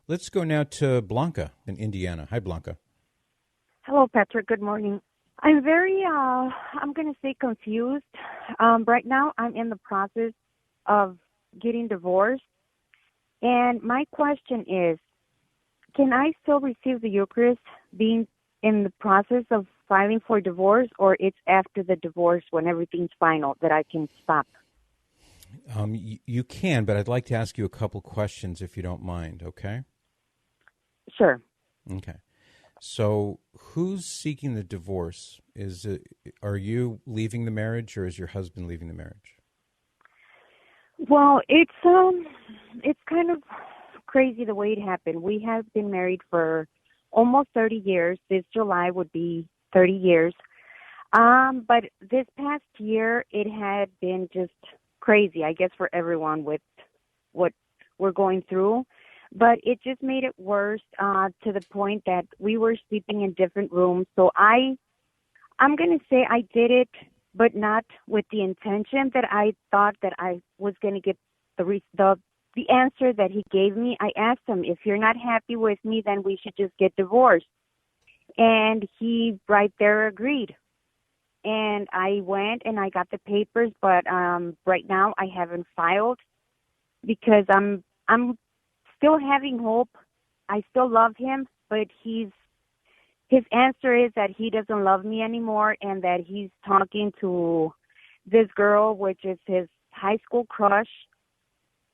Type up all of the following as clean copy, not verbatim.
Let's go now to Blanca in Indiana. Hi, Blanca. Hello, Patrick. Good morning. I'm I'm going to say confused. Right now, I'm in the process of getting divorced. And my question is, can I still receive the Eucharist being in the process of filing for divorce, or it's after the divorce when everything's final that I can stop? You can, but I'd like to ask you a couple questions if you don't mind, okay? Sure. Okay. So who's seeking the divorce? Are you leaving the marriage, or is your husband leaving the marriage? Well, it's kind of crazy the way it happened. We have been married for almost 30 years. This July would be 30 years. But this past year, it had been just crazy, I guess, for everyone with what we're going through. But it just made it worse to the point that we were sleeping in different rooms. So I'm going to say I did it, but not with the intention that I thought that I was going to get the answer that he gave me. I asked him, if you're not happy with me, then we should just get divorced. And he right there agreed. And I went and I got the papers, but right now I haven't filed because I'm still having hope. I still love him, but his answer is that he doesn't love me anymore and that he's talking to this girl, which is his high school crush.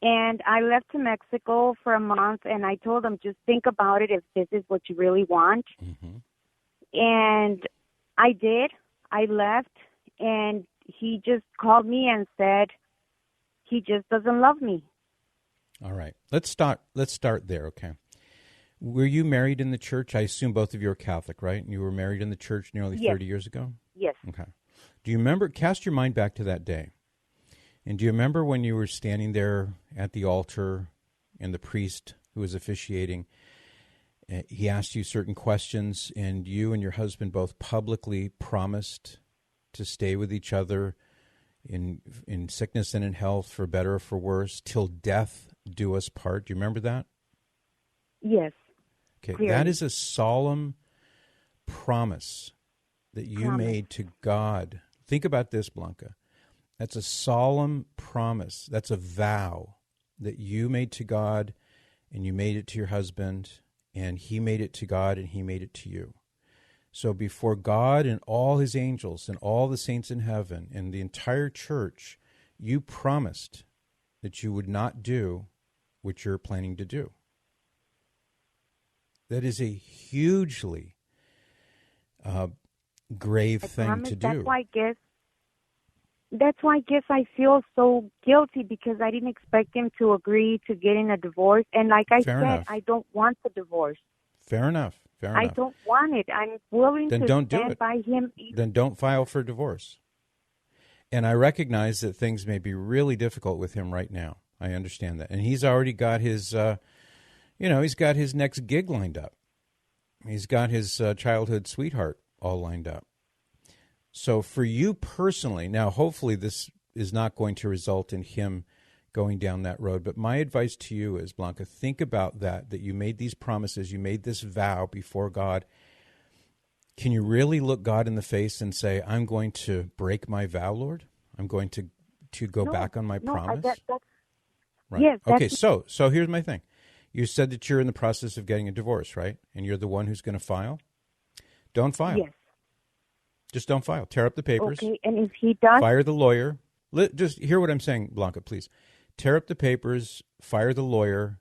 And I left to Mexico for a month, and I told him, just think about it if this is what you really want. Mm-hmm. And I did. I left, and he just called me and said he just doesn't love me. All right. Let's start there, okay? Were you married in the church? I assume both of you are Catholic, right? And you were married in the church nearly 30 years ago? Yes. Okay. Do you remember, cast your mind back to that day, and do you remember when you were standing there at the altar and the priest who was officiating, he asked you certain questions, and you and your husband both publicly promised to stay with each other in sickness and in health, for better or for worse, till death do us part? Do you remember that? Yes. Okay, clearly. That is a solemn promise that you made to God. Think about this, Blanca. That's a solemn promise. That's a vow that you made to God, and you made it to your husband, and he made it to God, and he made it to you. So before God and all his angels and all the saints in heaven and the entire church, you promised that you would not do what you're planning to do. That is a hugely grave thing to do. That's why I guess I feel so guilty, because I didn't expect him to agree to getting a divorce. And like I said, enough. I don't want the divorce. Fair enough. I don't want it. I'm willing Then to don't do stand it. by him. Then don't file for divorce. And I recognize that things may be really difficult with him right now. I understand that. And he's already got his, he's got his next gig lined up. He's got his childhood sweetheart all lined up. So for you personally, now hopefully this is not going to result in him going down that road, but my advice to you is, Blanca, think about that you made these promises, you made this vow before God. Can you really look God in the face and say, I'm going to break my vow, Lord? I'm going to go back on my promise? Right. Yes. Okay, so here's my thing. You said that you're in the process of getting a divorce, right? And you're the one who's going to file? Don't file. Yes. Just don't file. Tear up the papers. Okay, and if he does... Fire the lawyer. Just hear what I'm saying, Blanca, please. Tear up the papers, fire the lawyer,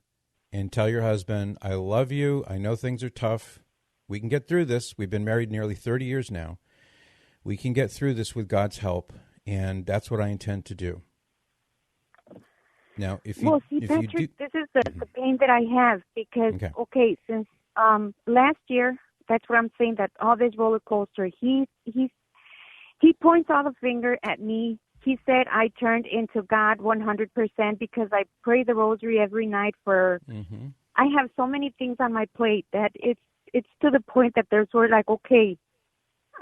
and tell your husband, I love you. I know things are tough. We can get through this. We've been married nearly 30 years now. We can get through this with God's help, and that's what I intend to do. Now, Patrick, this is the pain that I have because, since last year, that's what I'm saying, that all this roller coaster, he points all the finger at me. He said I turned into God 100% because I pray the rosary every night for, I have so many things on my plate that it's to the point that they're sort of like, okay,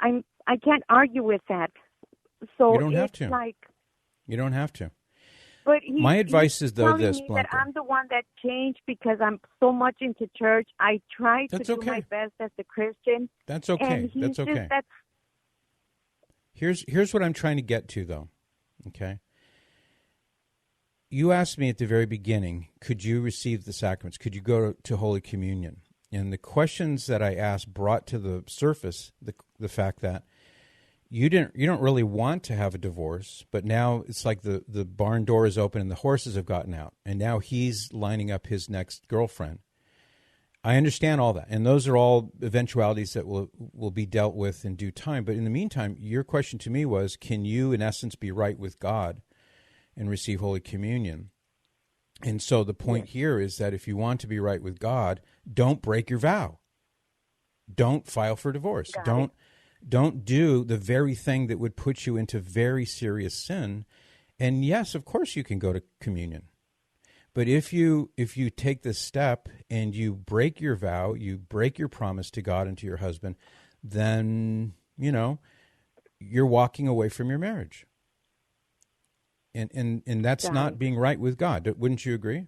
I can't argue with that. So you don't have to. like... You don't have to. But My advice he's is, though, telling this, me that Blanca. I'm the one that changed because I'm so much into church. I try to That's do my okay. best as a Christian, That's and okay. he's That's just okay. that's Here's what I'm trying to get to, though. Okay. You asked me at the very beginning, could you receive the sacraments? Could you go to Holy Communion? And the questions that I asked brought to the surface the fact that you don't really want to have a divorce, but now it's like the barn door is open and the horses have gotten out, and now he's lining up his next girlfriend. I understand all that, and those are all eventualities that will be dealt with in due time. But in the meantime, your question to me was, can you, in essence, be right with God and receive Holy Communion? And so the point here is that if you want to be right with God, don't break your vow. Don't file for divorce. Don't do the very thing that would put you into very serious sin. And yes, of course you can go to communion. But if you take this step and you break your vow, you break your promise to God and to your husband, then, you're walking away from your marriage. And that's not being right with God. Wouldn't you agree?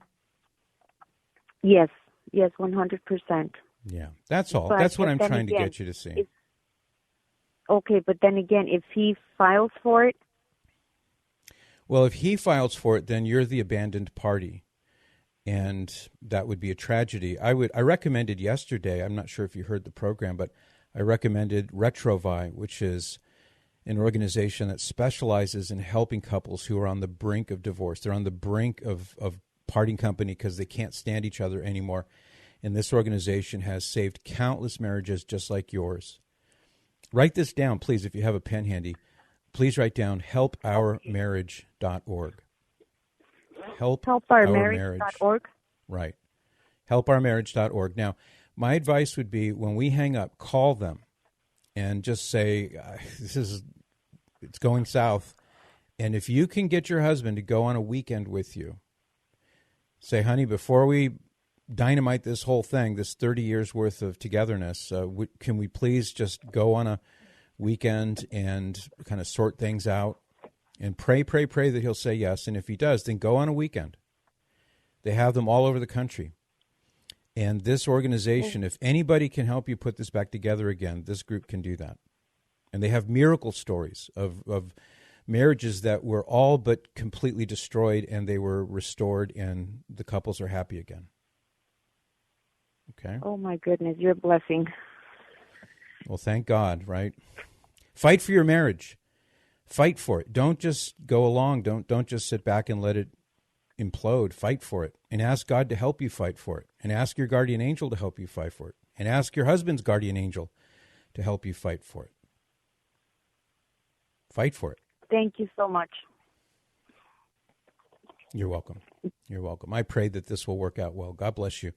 yes, 100%. Yeah, that's all. But That's what I'm trying again, to get you to see. Okay, but then again, if he files for it, Well, if he files for it, then you're the abandoned party, and that would be a tragedy. I recommended yesterday, I'm not sure if you heard the program, but I recommended Retrouvaille, which is an organization that specializes in helping couples who are on the brink of divorce. They're on the brink of parting company because they can't stand each other anymore. And this organization has saved countless marriages just like yours. Write this down, please, if you have a pen handy. Please write down helpourmarriage.org. helpourmarriage.org. Right. Helpourmarriage.org. Now, my advice would be when we hang up, call them and just say, it's going south. And if you can get your husband to go on a weekend with you, say, honey, before we dynamite this whole thing, this 30 years worth of togetherness, can we please just go on a weekend and kind of sort things out and pray that he'll say yes. And if he does, then go on a weekend. They have them all over the country. And this organization, if anybody can help you put this back together again, this group can do that. And they have miracle stories of marriages that were all but completely destroyed and they were restored and the couples are happy again. Okay? Oh, my goodness. You're a blessing. Well, thank God, right? Fight for your marriage. Fight for it. Don't just go along. Don't just sit back and let it implode. Fight for it. And ask God to help you fight for it. And ask your guardian angel to help you fight for it. And ask your husband's guardian angel to help you fight for it. Fight for it. Thank you so much. You're welcome. You're welcome. I pray that this will work out well. God bless you.